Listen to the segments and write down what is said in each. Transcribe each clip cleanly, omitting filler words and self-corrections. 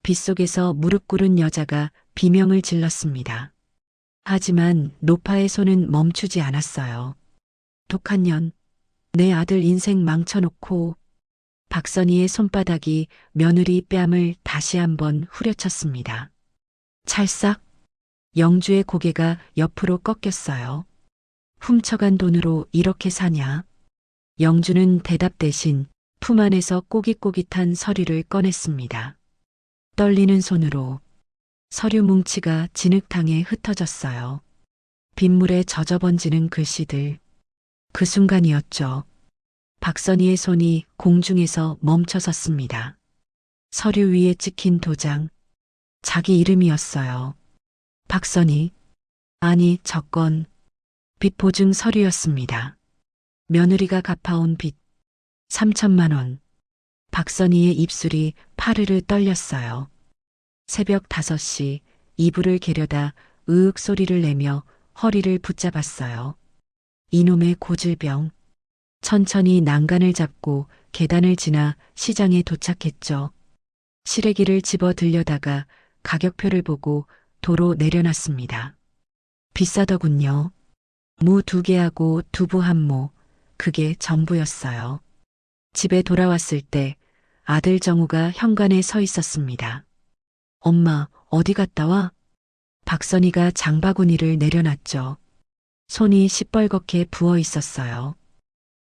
빗속에서 무릎 꿇은 여자가 비명을 질렀습니다. 하지만 노파의 손은 멈추지 않았어요. 독한 년, 내 아들 인생 망쳐놓고. 박선희의 손바닥이 며느리 뺨을 다시 한번 후려쳤습니다. 찰싹. 영주의 고개가 옆으로 꺾였어요. 훔쳐간 돈으로 이렇게 사냐? 영주는 대답 대신 품 안에서 꼬깃꼬깃한 서류를 꺼냈습니다. 떨리는 손으로 서류 뭉치가 진흙탕에 흩어졌어요. 빗물에 젖어번지는 글씨들. 그 순간이었죠. 박선희의 손이 공중에서 멈춰섰습니다. 서류 위에 찍힌 도장. 자기 이름이었어요. 박선희. 아니, 저건 빚 보증 서류였습니다. 며느리가 갚아온 빚 3천만 원. 박선희의 입술이 파르르 떨렸어요. 새벽 5시 이불을 개려다 으윽 소리를 내며 허리를 붙잡았어요. 이놈의 고질병. 천천히 난간을 잡고 계단을 지나 시장에 도착했죠. 시래기를 집어 들려다가 가격표를 보고 도로 내려놨습니다. 비싸더군요. 무 2개하고 두부 1모. 그게 전부였어요. 집에 돌아왔을 때 아들 정우가 현관에 서 있었습니다. 엄마, 어디 갔다 와? 박선희가 장바구니를 내려놨죠. 손이 시뻘겋게 부어 있었어요.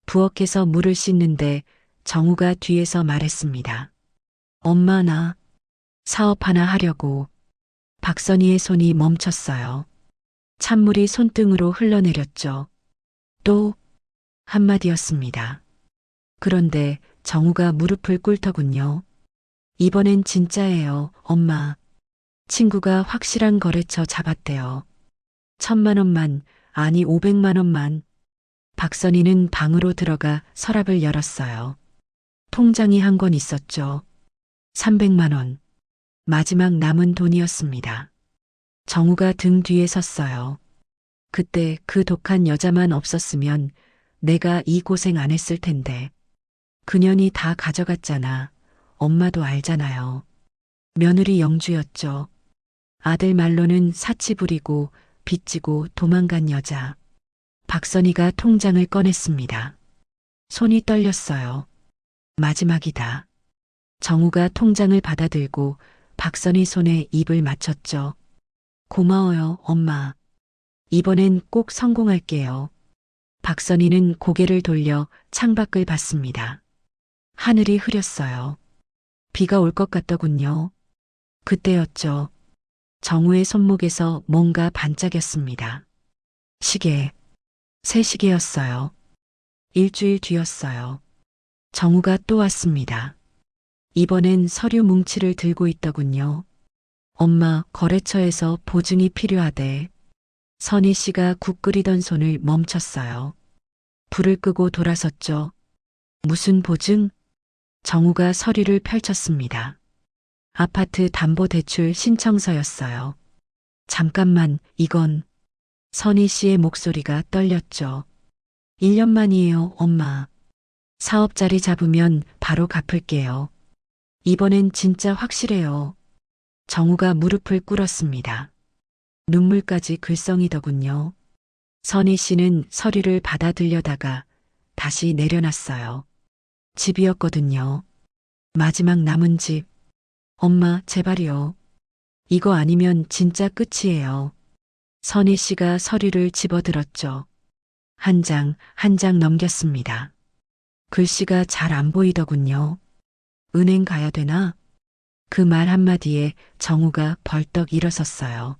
부엌에서 물을 씻는데 정우가 뒤에서 말했습니다. 엄마, 나 사업 하나 하려고. 박선희의 손이 멈췄어요. 찬물이 손등으로 흘러내렸죠. 또 한마디였습니다. 그런데 정우가 무릎을 꿇더군요. 이번엔 진짜예요, 엄마. 친구가 확실한 거래처 잡았대요. 1,000만 원만, 아니 500만 원만. 박선희는 방으로 들어가 서랍을 열었어요. 통장이 한 권 있었죠. 300만 원. 마지막 남은 돈이었습니다. 정우가 등 뒤에 섰어요. 그때 그 독한 여자만 없었으면 내가 이 고생 안 했을 텐데. 그년이 다 가져갔잖아. 엄마도 알잖아요. 며느리 영주였죠. 아들 말로는 사치 부리고 빚지고 도망간 여자. 박선희가 통장을 꺼냈습니다. 손이 떨렸어요. 마지막이다. 정우가 통장을 받아들고 박선희 손에 입을 맞췄죠. 고마워요, 엄마. 이번엔 꼭 성공할게요. 박선희는 고개를 돌려 창밖을 봤습니다. 하늘이 흐렸어요. 비가 올 것 같더군요. 그때였죠. 정우의 손목에서 뭔가 반짝였습니다. 시계. 새 시계였어요. 일주일 뒤였어요. 정우가 또 왔습니다. 이번엔 서류 뭉치를 들고 있더군요. 엄마, 거래처에서 보증이 필요하대. 선희 씨가 국 끓이던 손을 멈췄어요. 불을 끄고 돌아섰죠. 무슨 보증? 정우가 서류를 펼쳤습니다. 아파트 담보대출 신청서였어요. 잠깐만, 이건. 선희 씨의 목소리가 떨렸죠. 1년만이에요, 엄마. 사업 자리 잡으면 바로 갚을게요. 이번엔 진짜 확실해요. 정우가 무릎을 꿇었습니다. 눈물까지 글썽이더군요. 선희 씨는 서류를 받아들려다가 다시 내려놨어요. 집이었거든요. 마지막 남은 집. 엄마, 제발이요. 이거 아니면 진짜 끝이에요. 선희 씨가 서류를 집어들었죠. 한 장, 한 장 넘겼습니다. 글씨가 잘 안 보이더군요. 은행 가야 되나? 그 말 한마디에 정우가 벌떡 일어섰어요.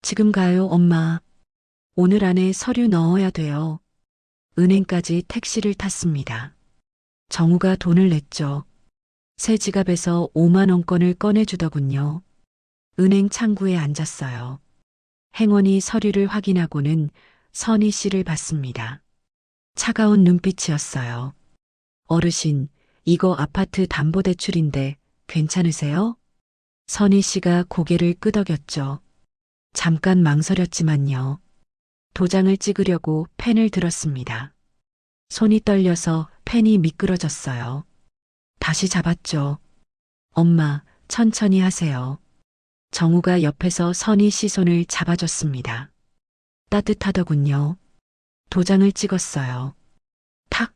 지금 가요, 엄마. 오늘 안에 서류 넣어야 돼요. 은행까지 택시를 탔습니다. 정우가 돈을 냈죠. 새 지갑에서 5만 원권을 꺼내주더군요. 은행 창구에 앉았어요. 행원이 서류를 확인하고는 선희 씨를 봤습니다. 차가운 눈빛이었어요. 어르신, 이거 아파트 담보대출인데 괜찮으세요? 선희 씨가 고개를 끄덕였죠. 잠깐 망설였지만요. 도장을 찍으려고 펜을 들었습니다. 손이 떨려서 펜이 미끄러졌어요. 다시 잡았죠. 엄마, 천천히 하세요. 정우가 옆에서 선희 씨 손을 잡아줬습니다. 따뜻하더군요. 도장을 찍었어요. 탁!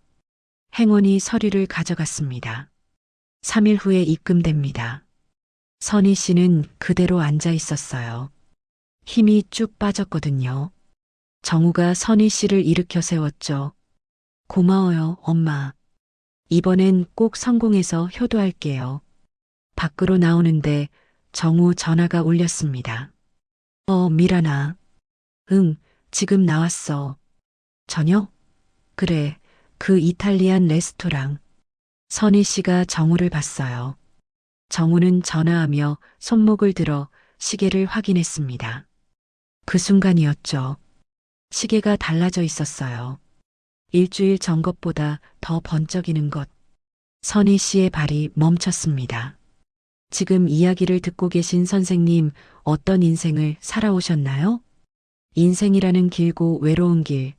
행원이 서류를 가져갔습니다. 3일 후에 입금됩니다. 선희 씨는 그대로 앉아 있었어요. 힘이 쭉 빠졌거든요. 정우가 선희 씨를 일으켜 세웠죠. 고마워요, 엄마. 이번엔 꼭 성공해서 효도할게요. 밖으로 나오는데 정우 전화가 울렸습니다. 미란아. 응, 지금 나왔어. 저녁? 그래, 그 이탈리안 레스토랑. 선희 씨가 정우를 봤어요. 정우는 전화하며 손목을 들어 시계를 확인했습니다. 그 순간이었죠. 시계가 달라져 있었어요. 일주일 전 것보다 더 번쩍이는 것. 선희 씨의 발이 멈췄습니다. 지금 이야기를 듣고 계신 선생님, 어떤 인생을 살아오셨나요? 인생이라는 길고 외로운 길,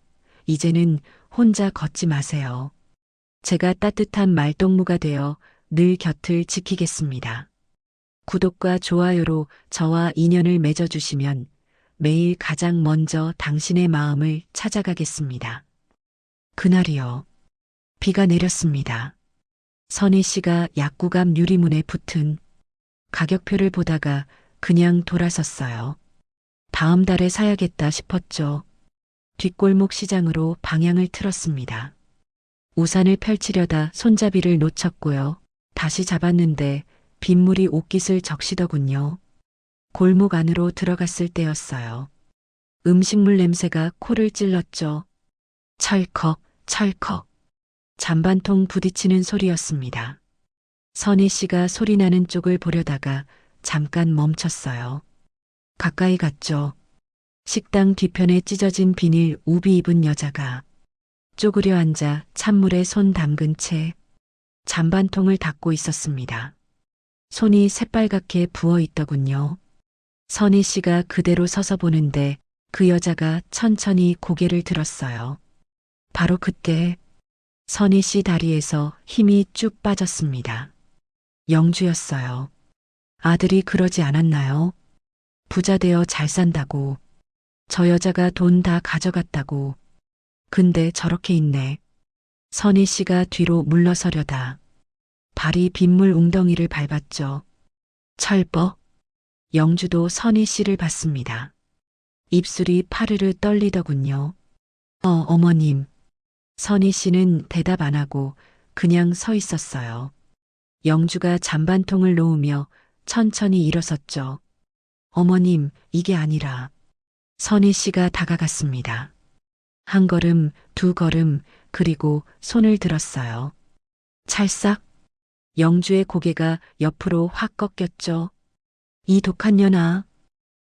이제는 혼자 걷지 마세요. 제가 따뜻한 말동무가 되어 늘 곁을 지키겠습니다. 구독과 좋아요로 저와 인연을 맺어주시면 매일 가장 먼저 당신의 마음을 찾아가겠습니다. 그날이요. 비가 내렸습니다. 선희 씨가 약국 앞 유리문에 붙은 가격표를 보다가 그냥 돌아섰어요. 다음 달에 사야겠다 싶었죠. 뒷골목 시장으로 방향을 틀었습니다. 우산을 펼치려다 손잡이를 놓쳤고요. 다시 잡았는데 빗물이 옷깃을 적시더군요. 골목 안으로 들어갔을 때였어요. 음식물 냄새가 코를 찔렀죠. 철컥, 철컥. 잔반통 부딪히는 소리였습니다. 선희 씨가 소리나는 쪽을 보려다가 잠깐 멈췄어요. 가까이 갔죠. 식당 뒤편에 찢어진 비닐 우비 입은 여자가 쪼그려 앉아 찬물에 손 담근 채 잔반통을 닦고 있었습니다. 손이 새빨갛게 부어 있더군요. 선희 씨가 그대로 서서 보는데 그 여자가 천천히 고개를 들었어요. 바로 그때 선희 씨 다리에서 힘이 쭉 빠졌습니다. 영주였어요. 아들이 그러지 않았나요? 부자 되어 잘 산다고. 저 여자가 돈 다 가져갔다고. 근데 저렇게 있네. 선희 씨가 뒤로 물러서려다 발이 빗물 웅덩이를 밟았죠. 철뻑. 영주도 선희 씨를 봤습니다. 입술이 파르르 떨리더군요. 어머님. 선희 씨는 대답 안 하고 그냥 서 있었어요. 영주가 잔반통을 놓으며 천천히 일어섰죠. 어머님, 이게 아니라. 선희 씨가 다가갔습니다. 한 걸음, 두 걸음, 그리고 손을 들었어요. 찰싹. 영주의 고개가 옆으로 확 꺾였죠. 이 독한 년아.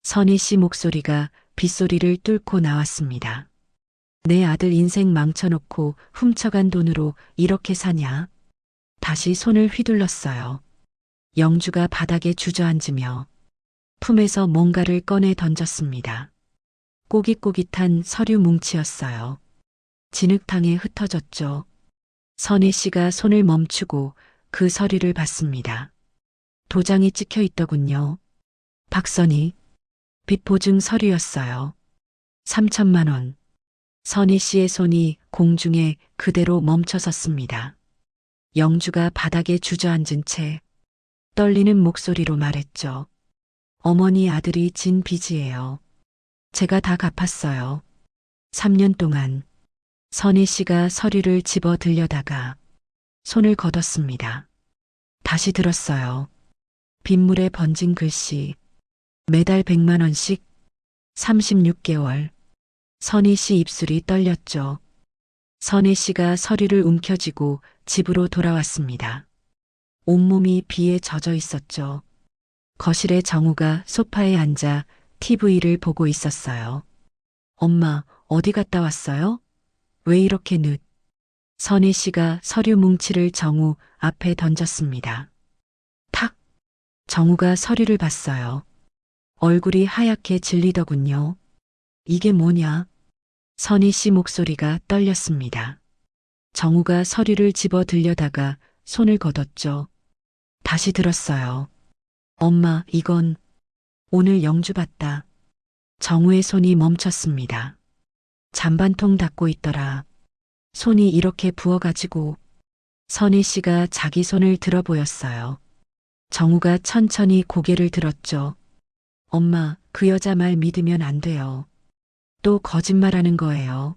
선희 씨 목소리가 빗소리를 뚫고 나왔습니다. 내 아들 인생 망쳐놓고 훔쳐간 돈으로 이렇게 사냐? 다시 손을 휘둘렀어요. 영주가 바닥에 주저앉으며 품에서 뭔가를 꺼내 던졌습니다. 꼬깃꼬깃한 서류 뭉치였어요. 진흙탕에 흩어졌죠. 선희 씨가 손을 멈추고 그 서류를 봤습니다. 도장이 찍혀 있더군요. 박선희. 빚보증 서류였어요. 3천만 원. 선희 씨의 손이 공중에 그대로 멈춰섰습니다. 영주가 바닥에 주저앉은 채 떨리는 목소리로 말했죠. 어머니 아들이 진 빚이에요. 제가 다 갚았어요. 3년 동안. 선희 씨가 서류를 집어 들려다가 손을 걷었습니다. 다시 들었어요. 빗물에 번진 글씨. 매달 100만 원씩 36개월. 선희 씨 입술이 떨렸죠. 선희 씨가 서류를 움켜쥐고 집으로 돌아왔습니다. 온몸이 비에 젖어 있었죠. 거실에 정우가 소파에 앉아 TV를 보고 있었어요. 엄마, 어디 갔다 왔어요? 왜 이렇게 늦? 선희 씨가 서류 뭉치를 정우 앞에 던졌습니다. 탁! 정우가 서류를 봤어요. 얼굴이 하얗게 질리더군요. 이게 뭐냐? 선희 씨 목소리가 떨렸습니다. 정우가 서류를 집어 들려다가 손을 걷었죠. 다시 들었어요. 엄마, 이건 오늘 영주 봤다. 정우의 손이 멈췄습니다. 잔반통 닦고 있더라. 손이 이렇게 부어가지고 선희 씨가 자기 손을 들어 보였어요. 정우가 천천히 고개를 들었죠. 엄마, 그 여자 말 믿으면 안 돼요. 또 거짓말하는 거예요.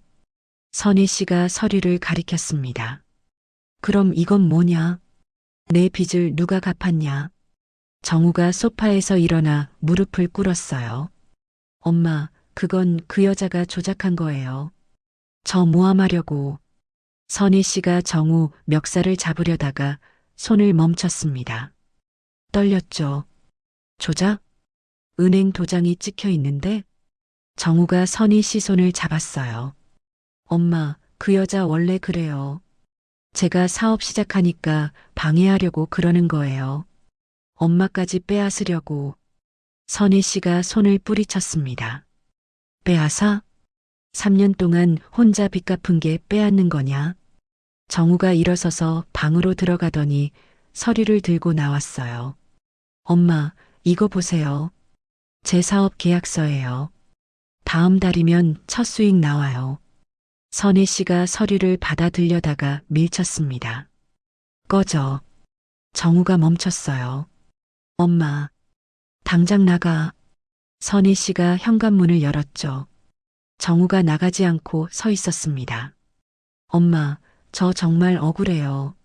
선희 씨가 서류를 가리켰습니다. 그럼 이건 뭐냐? 내 빚을 누가 갚았냐? 정우가 소파에서 일어나 무릎을 꿇었어요. 엄마, 그건 그 여자가 조작한 거예요. 저 모함하려고. 선희 씨가 정우 멱살을 잡으려다가 손을 멈췄습니다. 떨렸죠. 조작? 은행 도장이 찍혀 있는데? 정우가 선희 씨 손을 잡았어요. 엄마, 그 여자 원래 그래요. 제가 사업 시작하니까 방해하려고 그러는 거예요. 엄마까지 빼앗으려고. 선희 씨가 손을 뿌리쳤습니다. 빼앗아? 3년 동안 혼자 빚 갚은 게 빼앗는 거냐? 정우가 일어서서 방으로 들어가더니 서류를 들고 나왔어요. 엄마, 이거 보세요. 제 사업 계약서예요. 다음 달이면 첫 수익 나와요. 선희 씨가 서류를 받아 들려다가 밀쳤습니다. 꺼져. 정우가 멈췄어요. 엄마, 당장 나가. 선희 씨가 현관문을 열었죠. 정우가 나가지 않고 서 있었습니다. 엄마, 저 정말 억울해요.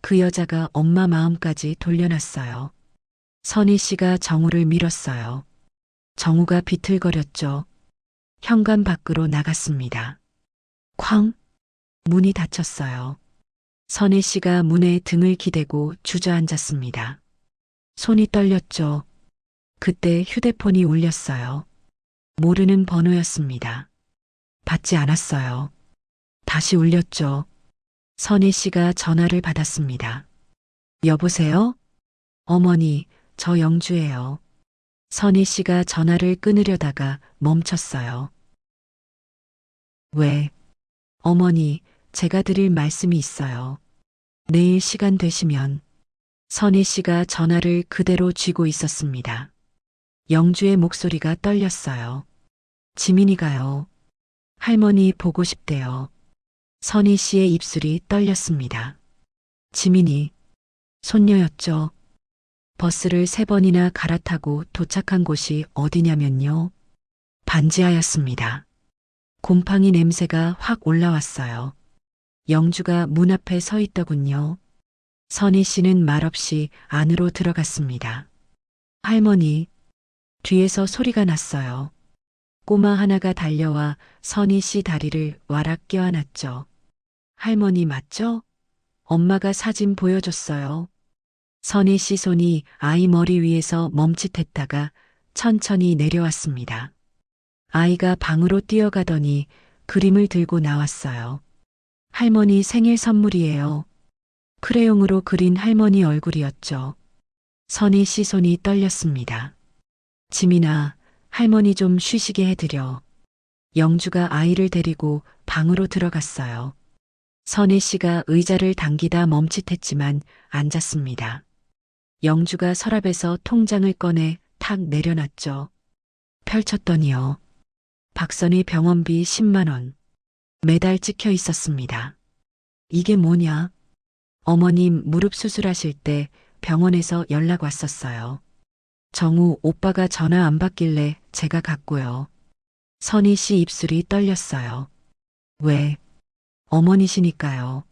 그 여자가 엄마 마음까지 돌려놨어요. 선희 씨가 정우를 밀었어요. 정우가 비틀거렸죠. 현관 밖으로 나갔습니다. 쾅! 문이 닫혔어요. 선희 씨가 문에 등을 기대고 주저앉았습니다. 손이 떨렸죠. 그때 휴대폰이 울렸어요. 모르는 번호였습니다. 받지 않았어요. 다시 울렸죠. 선희 씨가 전화를 받았습니다. 여보세요? 어머니, 저 영주예요. 선희 씨가 전화를 끊으려다가 멈췄어요. 왜? 어머니, 제가 드릴 말씀이 있어요. 내일 시간 되시면. 선희 씨가 전화를 그대로 쥐고 있었습니다. 영주의 목소리가 떨렸어요. 지민이가요. 할머니 보고 싶대요. 선희 씨의 입술이 떨렸습니다. 지민이, 손녀였죠. 버스를 3번이나 갈아타고 도착한 곳이 어디냐면요. 반지하였습니다. 곰팡이 냄새가 확 올라왔어요. 영주가 문 앞에 서 있더군요. 선희 씨는 말없이 안으로 들어갔습니다. 할머니, 뒤에서 소리가 났어요. 꼬마 하나가 달려와 선희 씨 다리를 와락 껴안았죠. 할머니 맞죠? 엄마가 사진 보여줬어요. 선희 씨 손이 아이 머리 위에서 멈칫했다가 천천히 내려왔습니다. 아이가 방으로 뛰어가더니 그림을 들고 나왔어요. 할머니 생일 선물이에요. 크레용으로 그린 할머니 얼굴이었죠. 선희 씨 손이 떨렸습니다. 지민아, 할머니 좀 쉬시게 해드려. 영주가 아이를 데리고 방으로 들어갔어요. 선희 씨가 의자를 당기다 멈칫했지만 앉았습니다. 영주가 서랍에서 통장을 꺼내 탁 내려놨죠. 펼쳤더니요. 박선희 병원비 10만 원. 매달 찍혀 있었습니다. 이게 뭐냐? 어머님 무릎 수술하실 때 병원에서 연락 왔었어요. 정우 오빠가 전화 안 받길래 제가 갔고요. 선희 씨 입술이 떨렸어요. 왜? 어머니시니까요.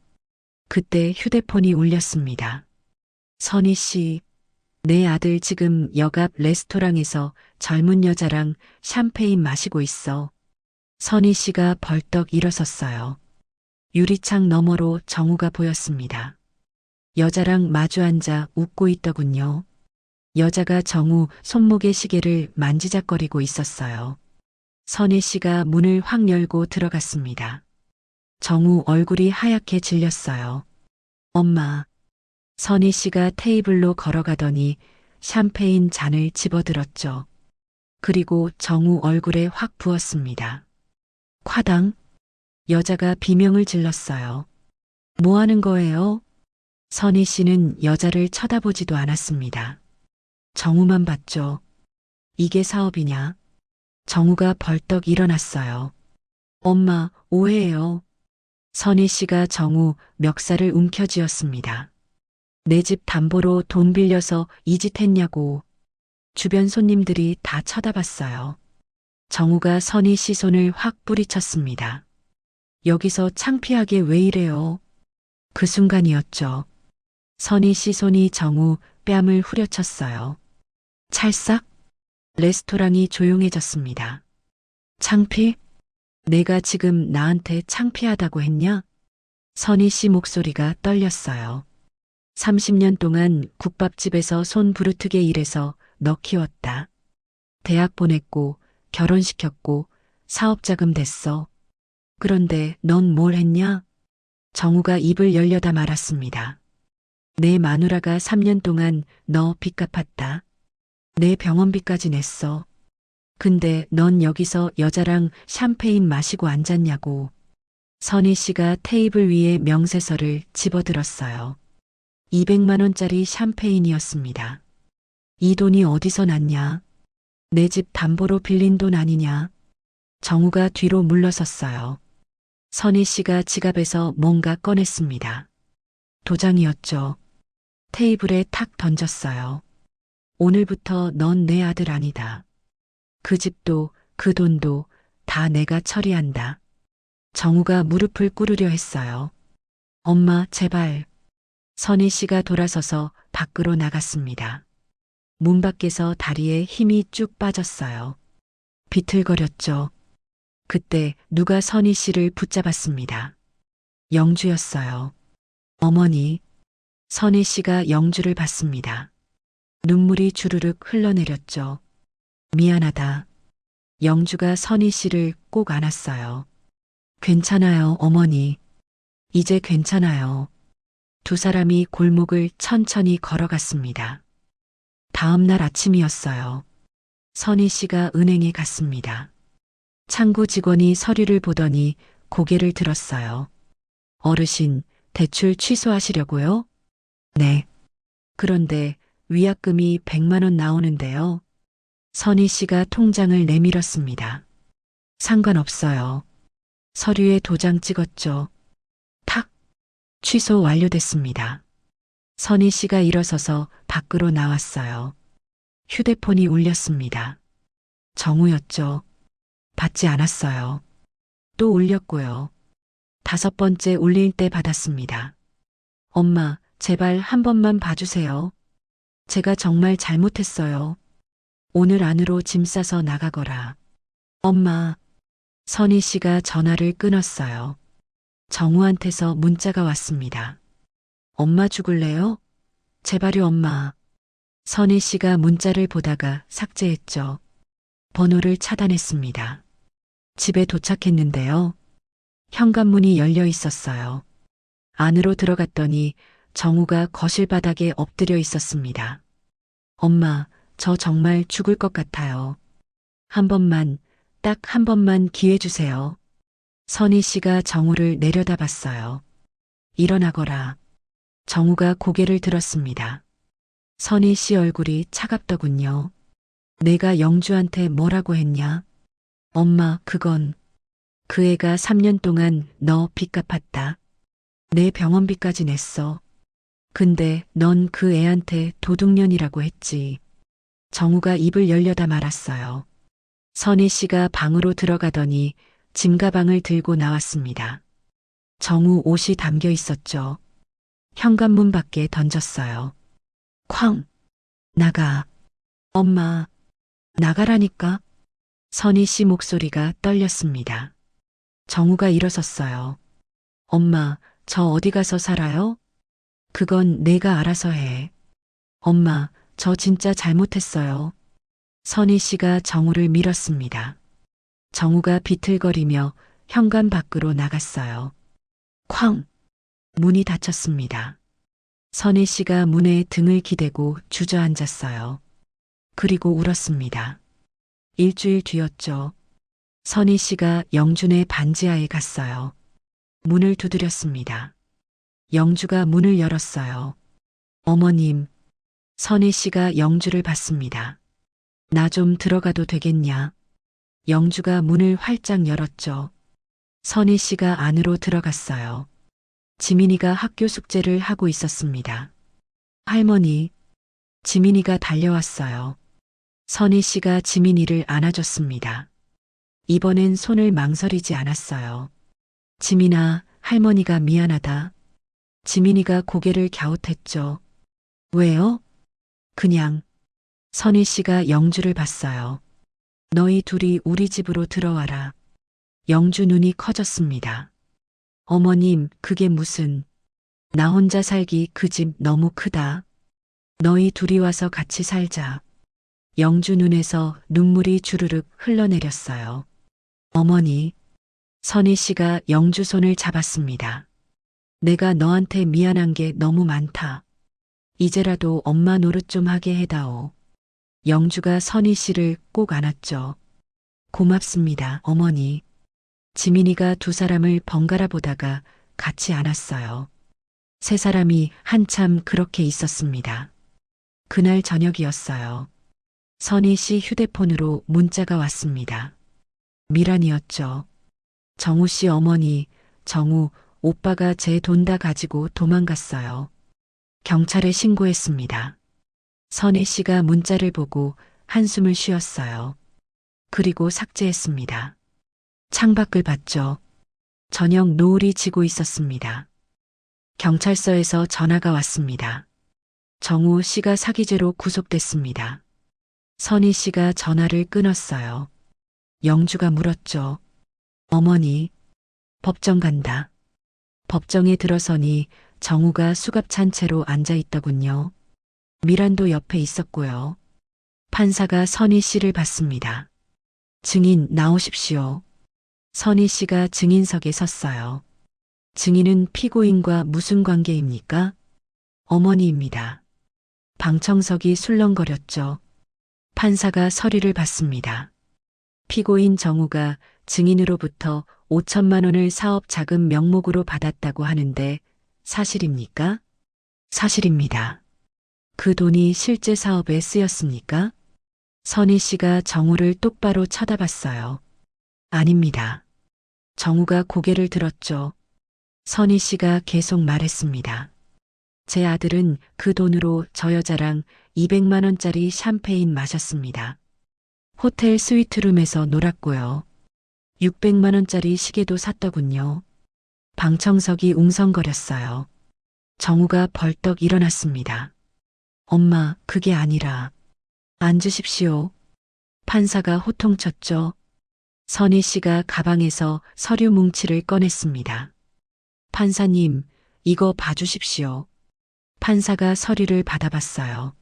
그때 휴대폰이 울렸습니다. 선희 씨, 내 아들 지금 역 앞 레스토랑에서 젊은 여자랑 샴페인 마시고 있어. 선희 씨가 벌떡 일어섰어요. 유리창 너머로 정우가 보였습니다. 여자랑 마주 앉아 웃고 있더군요. 여자가 정우 손목의 시계를 만지작거리고 있었어요. 선희 씨가 문을 확 열고 들어갔습니다. 정우 얼굴이 하얗게 질렸어요. 엄마. 선희 씨가 테이블로 걸어가더니 샴페인 잔을 집어들었죠. 그리고 정우 얼굴에 확 부었습니다. 과당? 여자가 비명을 질렀어요. 뭐 하는 거예요? 선희 씨는 여자를 쳐다보지도 않았습니다. 정우만 봤죠. 이게 사업이냐? 정우가 벌떡 일어났어요. 엄마, 오해예요. 선희 씨가 정우 멱살을 움켜쥐었습니다. 내 집 담보로 돈 빌려서 이 짓 했냐고. 주변 손님들이 다 쳐다봤어요. 정우가 선희 씨 손을 확 뿌리쳤습니다. 여기서 창피하게 왜 이래요? 그 순간이었죠. 선희 씨 손이 정우 뺨을 후려쳤어요. 찰싹? 레스토랑이 조용해졌습니다. 창피? 내가 지금 나한테 창피하다고 했냐? 선희 씨 목소리가 떨렸어요. 30년 동안 국밥집에서 손 부르트게 일해서 너 키웠다. 대학 보냈고 결혼시켰고 사업자금 됐어. 그런데 넌 뭘 했냐? 정우가 입을 열려다 말았습니다. 내 마누라가 3년 동안 너 빚 갚았다. 내 병원비까지 냈어. 근데 넌 여기서 여자랑 샴페인 마시고 앉았냐고. 선희 씨가 테이블 위에 명세서를 집어들었어요. 200만 원짜리 샴페인이었습니다. 이 돈이 어디서 났냐? 내 집 담보로 빌린 돈 아니냐? 정우가 뒤로 물러섰어요. 선희 씨가 지갑에서 뭔가 꺼냈습니다. 도장이었죠. 테이블에 탁 던졌어요. 오늘부터 넌 내 아들 아니다. 그 집도 그 돈도 다 내가 처리한다. 정우가 무릎을 꿇으려 했어요. 엄마, 제발. 선희 씨가 돌아서서 밖으로 나갔습니다. 문 밖에서 다리에 힘이 쭉 빠졌어요. 비틀거렸죠. 그때 누가 선희 씨를 붙잡았습니다. 영주였어요. 어머니. 선희 씨가 영주를 봤습니다. 눈물이 주르륵 흘러내렸죠. 미안하다. 영주가 선희 씨를 꼭 안았어요. 괜찮아요, 어머니. 이제 괜찮아요. 두 사람이 골목을 천천히 걸어갔습니다. 다음 날 아침이었어요. 선희 씨가 은행에 갔습니다. 창구 직원이 서류를 보더니 고개를 들었어요. 어르신, 대출 취소하시려고요? 네. 그런데 위약금이 100만 원 나오는데요. 선희 씨가 통장을 내밀었습니다. 상관없어요. 서류에 도장 찍었죠. 탁! 취소 완료됐습니다. 선희 씨가 일어서서 밖으로 나왔어요. 휴대폰이 울렸습니다. 정우였죠. 받지 않았어요. 또 울렸고요. 5번째 울릴 때 받았습니다. 엄마, 제발 한 번만 봐주세요. 제가 정말 잘못했어요. 오늘 안으로 짐 싸서 나가거라. 엄마. 선희 씨가 전화를 끊었어요. 정우한테서 문자가 왔습니다. 엄마 죽을래요? 제발요, 엄마. 선희 씨가 문자를 보다가 삭제했죠. 번호를 차단했습니다. 집에 도착했는데요. 현관문이 열려 있었어요. 안으로 들어갔더니 정우가 거실 바닥에 엎드려 있었습니다. 엄마, 저 정말 죽을 것 같아요. 한 번만, 딱 한 번만 기회 주세요. 선희 씨가 정우를 내려다봤어요. 일어나거라. 정우가 고개를 들었습니다. 선희 씨 얼굴이 차갑더군요. 내가 영주한테 뭐라고 했냐? 엄마, 그건 그 애가 3년 동안 너 빚 갚았다. 내 병원비까지 냈어. 근데 넌 그 애한테 도둑년이라고 했지. 정우가 입을 열려다 말았어요. 선희 씨가 방으로 들어가더니 짐가방을 들고 나왔습니다. 정우 옷이 담겨 있었죠. 현관문 밖에 던졌어요. 쾅! 나가. 엄마, 나가라니까. 선희 씨 목소리가 떨렸습니다. 정우가 일어섰어요. 엄마, 저 어디 가서 살아요? 그건 내가 알아서 해. 엄마, 저 진짜 잘못했어요. 선희 씨가 정우를 밀었습니다. 정우가 비틀거리며 현관 밖으로 나갔어요. 쾅! 문이 닫혔습니다. 선희 씨가 문에 등을 기대고 주저앉았어요. 그리고 울었습니다. 일주일 뒤였죠. 선희 씨가 영준의 반지하에 갔어요. 문을 두드렸습니다. 영주가 문을 열었어요. 어머님, 선희 씨가 영주를 받습니다. 나 좀 들어가도 되겠냐? 영주가 문을 활짝 열었죠. 선희 씨가 안으로 들어갔어요. 지민이가 학교 숙제를 하고 있었습니다. 할머니, 지민이가 달려왔어요. 선희 씨가 지민이를 안아줬습니다. 이번엔 손을 망설이지 않았어요. 지민아, 할머니가 미안하다. 지민이가 고개를 갸웃했죠. 왜요? 그냥. 선희 씨가 영주를 봤어요. 너희 둘이 우리 집으로 들어와라. 영주 눈이 커졌습니다. 어머님, 그게 무슨. 나 혼자 살기 그 집 너무 크다. 너희 둘이 와서 같이 살자. 영주 눈에서 눈물이 주르륵 흘러내렸어요. 어머니, 선희 씨가 영주 손을 잡았습니다. 내가 너한테 미안한 게 너무 많다. 이제라도 엄마 노릇 좀 하게 해다오. 영주가 선희 씨를 꼭 안았죠. 고맙습니다, 어머니. 지민이가 두 사람을 번갈아 보다가 같이 안았어요. 세 사람이 한참 그렇게 있었습니다. 그날 저녁이었어요. 선희 씨 휴대폰으로 문자가 왔습니다. 미란이었죠. 정우 씨 어머니, 정우, 오빠가 제 돈 다 가지고 도망갔어요. 경찰에 신고했습니다. 선희 씨가 문자를 보고 한숨을 쉬었어요. 그리고 삭제했습니다. 창밖을 봤죠. 저녁 노을이 지고 있었습니다. 경찰서에서 전화가 왔습니다. 정우 씨가 사기죄로 구속됐습니다. 선희 씨가 전화를 끊었어요. 영주가 물었죠. 어머니, 법정 간다. 법정에 들어서니 정우가 수갑찬 채로 앉아 있더군요. 미란도 옆에 있었고요. 판사가 선희 씨를 봤습니다. 증인 나오십시오. 선희 씨가 증인석에 섰어요. 증인은 피고인과 무슨 관계입니까? 어머니입니다. 방청석이 술렁거렸죠. 판사가 서류를 받습니다. 피고인 정우가 증인으로부터 5천만 원을 사업 자금 명목으로 받았다고 하는데 사실입니까? 사실입니다. 그 돈이 실제 사업에 쓰였습니까? 선희 씨가 정우를 똑바로 쳐다봤어요. 아닙니다. 정우가 고개를 들었죠. 선희 씨가 계속 말했습니다. 제 아들은 그 돈으로 저 여자랑 200만 원짜리 샴페인 마셨습니다. 호텔 스위트룸에서 놀았고요. 600만 원짜리 시계도 샀더군요. 방청석이 웅성거렸어요. 정우가 벌떡 일어났습니다. 엄마, 그게 아니라. 앉으십시오. 판사가 호통쳤죠. 선희 씨가 가방에서 서류 뭉치를 꺼냈습니다. 판사님, 이거 봐주십시오. 판사가 서류를 받아봤어요.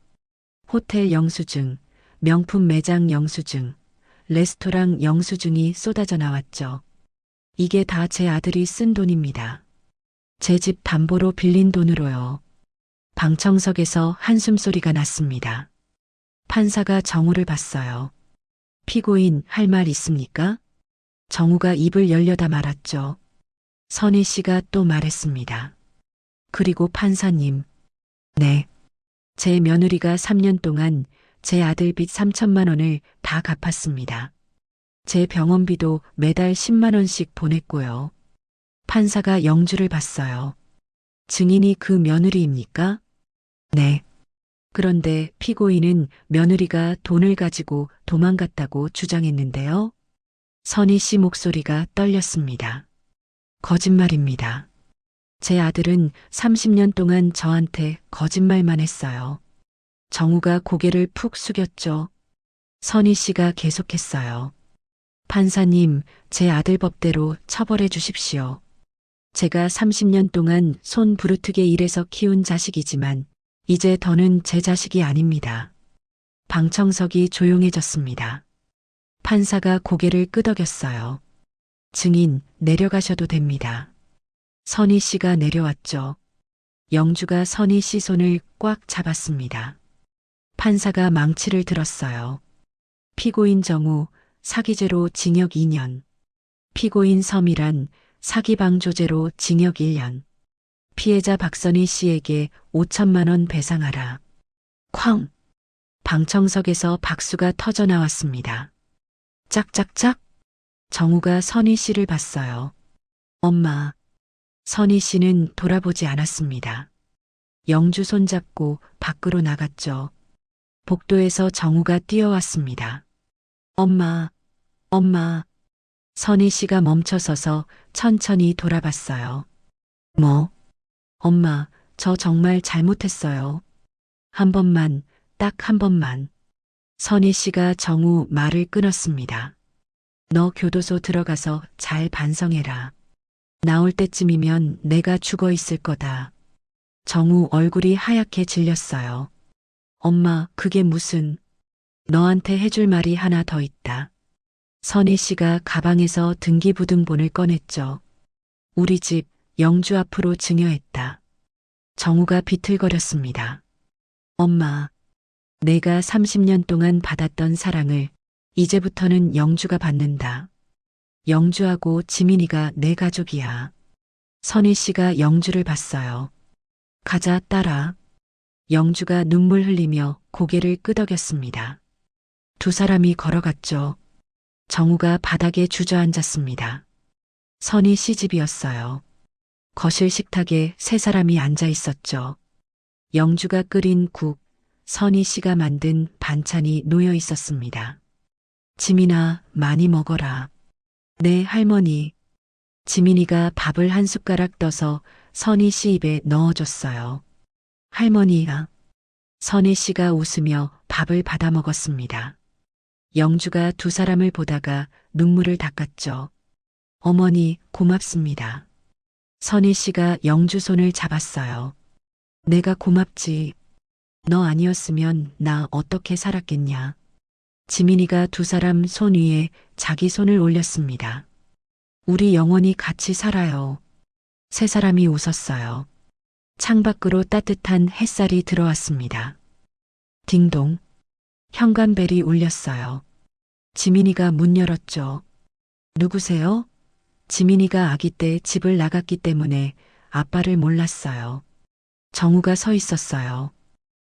호텔 영수증, 명품 매장 영수증, 레스토랑 영수증이 쏟아져 나왔죠. 이게 다 제 아들이 쓴 돈입니다. 제 집 담보로 빌린 돈으로요. 방청석에서 한숨소리가 났습니다. 판사가 정우를 봤어요. 피고인 할 말 있습니까? 정우가 입을 열려다 말았죠. 선희 씨가 또 말했습니다. 그리고 판사님, 네. 제 며느리가 3년 동안 제 아들 빚 3천만 원을 다 갚았습니다. 제 병원비도 매달 10만 원씩 보냈고요. 판사가 영주를 봤어요. 증인이 그 며느리입니까? 네. 그런데 피고인은 며느리가 돈을 가지고 도망갔다고 주장했는데요. 선희 씨 목소리가 떨렸습니다. 거짓말입니다. 제 아들은 30년 동안 저한테 거짓말만 했어요. 정우가 고개를 푹 숙였죠. 선희 씨가 계속했어요. 판사님, 제 아들 법대로 처벌해 주십시오. 제가 30년 동안 손 부르트게 일해서 키운 자식이지만 이제 더는 제 자식이 아닙니다. 방청석이 조용해졌습니다. 판사가 고개를 끄덕였어요. 증인, 내려가셔도 됩니다. 선희 씨가 내려왔죠. 영주가 선희 씨 손을 꽉 잡았습니다. 판사가 망치를 들었어요. 피고인 정우, 사기죄로 징역 2년. 피고인 서미란, 사기방조죄로 징역 1년. 피해자 박선희 씨에게 5천만 원 배상하라. 쾅! 방청석에서 박수가 터져 나왔습니다. 짝짝짝! 정우가 선희 씨를 봤어요. 엄마. 선희 씨는 돌아보지 않았습니다. 영주 손잡고 밖으로 나갔죠. 복도에서 정우가 뛰어왔습니다. 엄마, 엄마. 선희 씨가 멈춰서서 천천히 돌아봤어요. 뭐? 엄마, 저 정말 잘못했어요. 한 번만, 딱 한 번만. 선희 씨가 정우 말을 끊었습니다. 너 교도소 들어가서 잘 반성해라. 나올 때쯤이면 내가 죽어 있을 거다. 정우 얼굴이 하얗게 질렸어요. 엄마, 그게 무슨... 너한테 해줄 말이 하나 더 있다. 선희 씨가 가방에서 등기부등본을 꺼냈죠. 우리 집 영주 앞으로 증여했다. 정우가 비틀거렸습니다. 엄마, 내가 30년 동안 받았던 사랑을 이제부터는 영주가 받는다. 영주하고 지민이가 내 가족이야. 선희 씨가 영주를 봤어요. 가자, 딸아. 영주가 눈물 흘리며 고개를 끄덕였습니다. 두 사람이 걸어갔죠. 정우가 바닥에 주저앉았습니다. 선희 씨 집이었어요. 거실 식탁에 세 사람이 앉아 있었죠. 영주가 끓인 국, 선희 씨가 만든 반찬이 놓여 있었습니다. 지민아, 많이 먹어라. 네, 할머니. 지민이가 밥을 한 숟가락 떠서 선희 씨 입에 넣어줬어요. 할머니야. 선희 씨가 웃으며 밥을 받아 먹었습니다. 영주가 두 사람을 보다가 눈물을 닦았죠. 어머니, 고맙습니다. 선희 씨가 영주 손을 잡았어요. 내가 고맙지. 너 아니었으면 나 어떻게 살았겠냐. 지민이가 두 사람 손 위에 자기 손을 올렸습니다. 우리 영원히 같이 살아요. 세 사람이 웃었어요. 창밖으로 따뜻한 햇살이 들어왔습니다. 딩동. 현관벨이 울렸어요. 지민이가 문 열었죠. 누구세요? 지민이가 아기 때 집을 나갔기 때문에 아빠를 몰랐어요. 정우가 서 있었어요.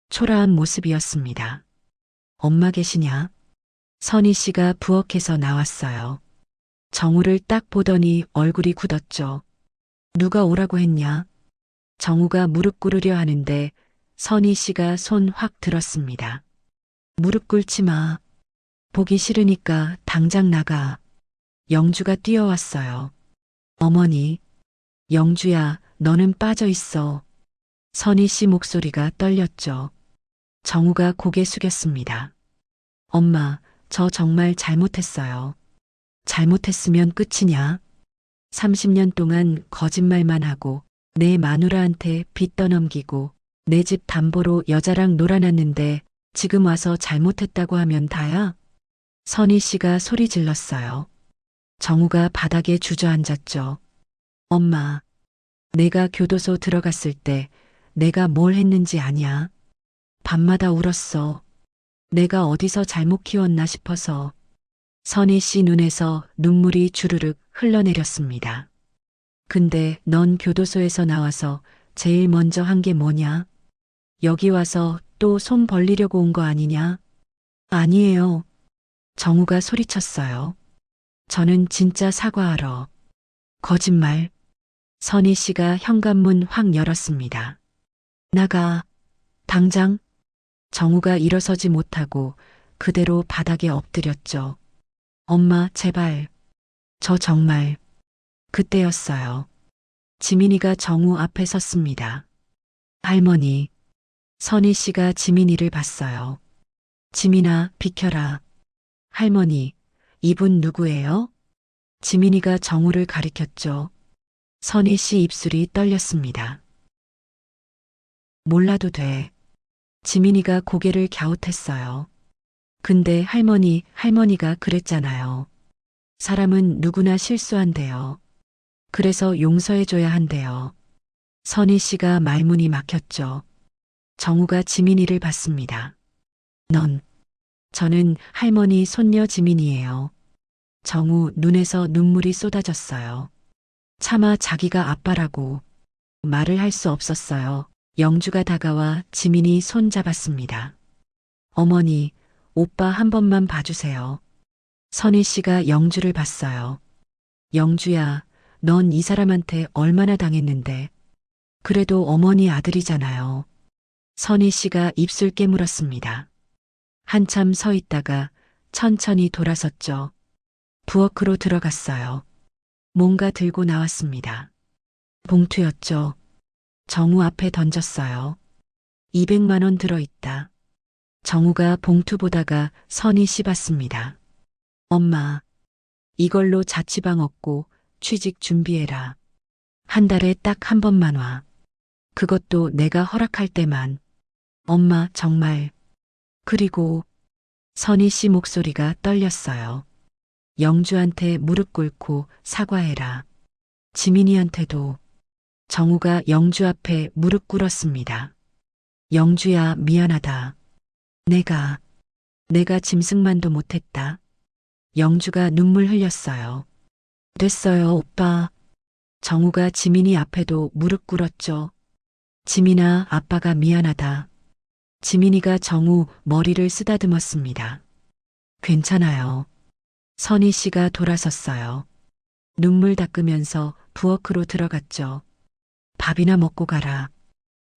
초라한 모습이었습니다. 엄마 계시냐? 선희 씨가 부엌에서 나왔어요. 정우를 딱 보더니 얼굴이 굳었죠. 누가 오라고 했냐? 정우가 무릎 꿇으려 하는데 선희 씨가 손 확 들었습니다. 무릎 꿇지 마. 보기 싫으니까 당장 나가. 영주가 뛰어왔어요. 어머니. 영주야, 너는 빠져 있어. 선희 씨 목소리가 떨렸죠. 정우가 고개 숙였습니다. 엄마, 저 정말 잘못했어요. 잘못했으면 끝이냐? 30년 동안 거짓말만 하고 내 마누라한테 빚 떠넘기고 내 집 담보로 여자랑 놀아놨는데 지금 와서 잘못했다고 하면 다야? 선희 씨가 소리 질렀어요. 정우가 바닥에 주저앉았죠. 엄마, 내가 교도소 들어갔을 때 내가 뭘 했는지 아냐? 밤마다 울었어. 내가 어디서 잘못 키웠나 싶어서. 선희 씨 눈에서 눈물이 주르륵 흘러내렸습니다. 근데 넌 교도소에서 나와서 제일 먼저 한 게 뭐냐? 여기 와서 또 손 벌리려고 온 거 아니냐? 아니에요. 정우가 소리쳤어요. 저는 진짜 사과하러. 거짓말. 선희 씨가 현관문 확 열었습니다. 나가. 당장. 정우가 일어서지 못하고 그대로 바닥에 엎드렸죠. 엄마, 제발. 저 정말. 그때였어요. 지민이가 정우 앞에 섰습니다. 할머니. 선희 씨가 지민이를 봤어요. 지민아, 비켜라. 할머니, 이분 누구예요? 지민이가 정우를 가리켰죠. 선희 씨 입술이 떨렸습니다. 몰라도 돼. 지민이가 고개를 갸웃했어요. 근데 할머니가 그랬잖아요. 사람은 누구나 실수한대요. 그래서 용서해줘야 한대요. 선희 씨가 말문이 막혔죠. 정우가 지민이를 봤습니다. 저는 할머니 손녀 지민이에요. 정우 눈에서 눈물이 쏟아졌어요. 차마 자기가 아빠라고 말을 할 수 없었어요. 영주가 다가와 지민이 손 잡았습니다. 어머니, 오빠 한 번만 봐주세요. 선희 씨가 영주를 봤어요. 영주야, 넌 이 사람한테 얼마나 당했는데. 그래도 어머니 아들이잖아요. 선희 씨가 입술 깨물었습니다. 한참 서 있다가 천천히 돌아섰죠. 부엌으로 들어갔어요. 뭔가 들고 나왔습니다. 봉투였죠. 정우 앞에 던졌어요. 200만 원 들어있다. 정우가 봉투 보다가 선희 씨 봤습니다. 엄마, 이걸로 자취방 얻고 취직 준비해라. 한 달에 딱 한 번만 와. 그것도 내가 허락할 때만. 엄마, 정말. 그리고 선희 씨 목소리가 떨렸어요. 영주한테 무릎 꿇고 사과해라. 지민이한테도. 정우가 영주 앞에 무릎 꿇었습니다. 영주야, 미안하다. 내가 짐승만도 못했다. 영주가 눈물 흘렸어요. 됐어요, 오빠. 정우가 지민이 앞에도 무릎 꿇었죠. 지민아, 아빠가 미안하다. 지민이가 정우 머리를 쓰다듬었습니다. 괜찮아요. 선희 씨가 돌아섰어요. 눈물 닦으면서 부엌으로 들어갔죠. 밥이나 먹고 가라.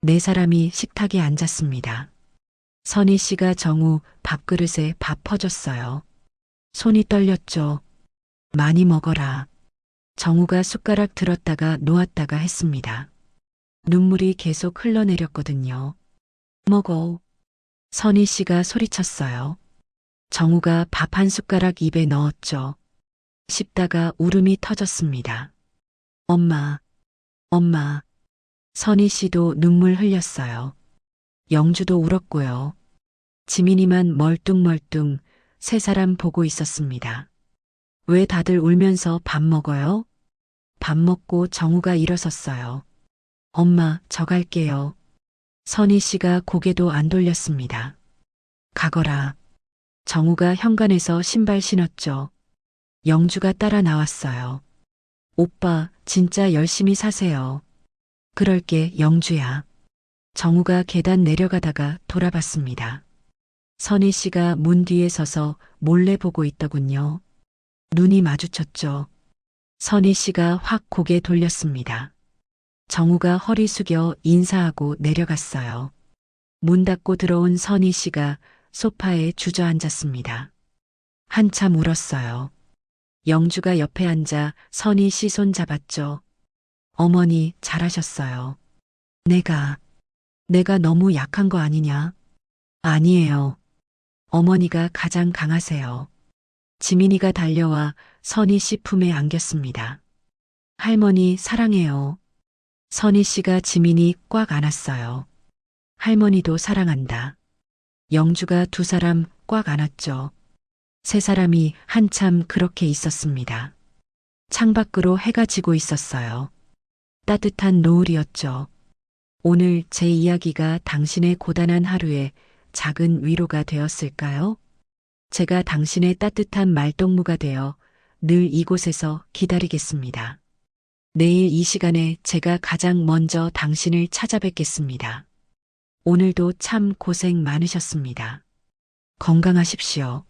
네 사람이 식탁에 앉았습니다. 선희 씨가 정우 밥그릇에 밥 퍼줬어요. 손이 떨렸죠. 많이 먹어라. 정우가 숟가락 들었다가 놓았다가 했습니다. 눈물이 계속 흘러내렸거든요. 먹어. 선희 씨가 소리쳤어요. 정우가 밥 한 숟가락 입에 넣었죠. 씹다가 울음이 터졌습니다. 엄마. 선희 씨도 눈물 흘렸어요. 영주도 울었고요. 지민이만 멀뚱멀뚱 세 사람 보고 있었습니다. 왜 다들 울면서 밥 먹어요? 밥 먹고 정우가 일어섰어요. 엄마, 저 갈게요. 선희 씨가 고개도 안 돌렸습니다. 가거라. 정우가 현관에서 신발 신었죠. 영주가 따라 나왔어요. 오빠, 진짜 열심히 사세요. 그럴게, 영주야. 정우가 계단 내려가다가 돌아봤습니다. 선희 씨가 문 뒤에 서서 몰래 보고 있더군요. 눈이 마주쳤죠. 선희 씨가 확 고개 돌렸습니다. 정우가 허리 숙여 인사하고 내려갔어요. 문 닫고 들어온 선희 씨가 소파에 주저앉았습니다. 한참 울었어요. 영주가 옆에 앉아 선희 씨 손 잡았죠. 어머니, 잘하셨어요. 내가 너무 약한 거 아니냐? 아니에요. 어머니가 가장 강하세요. 지민이가 달려와 선희 씨 품에 안겼습니다. 할머니, 사랑해요. 선희 씨가 지민이 꽉 안았어요. 할머니도 사랑한다. 영주가 두 사람 꽉 안았죠. 세 사람이 한참 그렇게 있었습니다. 창밖으로 해가 지고 있었어요. 따뜻한 노을이었죠. 오늘 제 이야기가 당신의 고단한 하루에 작은 위로가 되었을까요? 제가 당신의 따뜻한 말동무가 되어 늘 이곳에서 기다리겠습니다. 내일 이 시간에 제가 가장 먼저 당신을 찾아뵙겠습니다. 오늘도 참 고생 많으셨습니다. 건강하십시오.